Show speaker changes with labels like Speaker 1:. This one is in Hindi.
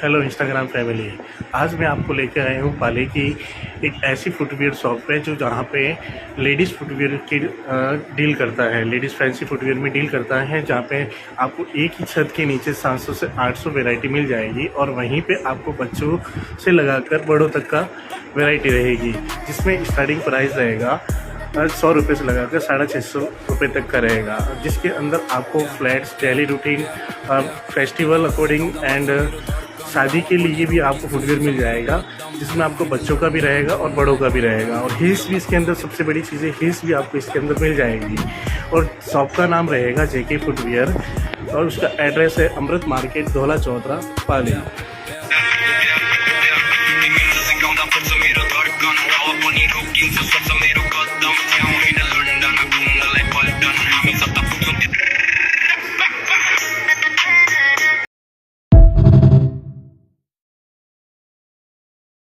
Speaker 1: Hello Instagram family. आज मैं आपको लेकर आया हूँ पाली की एक ऐसी फुटवियर शॉप है जो जहाँ पे लेडीज़ फुटवियर की डील करता है, लेडीज़ फैंसी फुटवियर में डील करता है, जहाँ पे आपको एक ही छत के नीचे 700 से 800 वैरायटी मिल जाएगी और वहीं पे आपको बच्चों से लगाकर बड़ों तक का वैरायटी रहेगी, जिसमें स्टार्टिंग प्राइस रहेगा 100 रुपये से लगाकर 650 रुपये तक का रहेगा, जिसके अंदर आपको flats, daily routine, festival according and शादी के लिए भी आपको फुटवियर मिल जाएगा, जिसमें आपको बच्चों का भी रहेगा और बड़ों का भी रहेगा। और हिल्स भी इसके अंदर, सबसे बड़ी चीज़ है हिल्स भी आपको इसके अंदर मिल जाएगी। और शॉप का नाम रहेगा जेके फुटवियर और उसका एड्रेस है अमृत मार्केट, धौला चौधरा, पाली।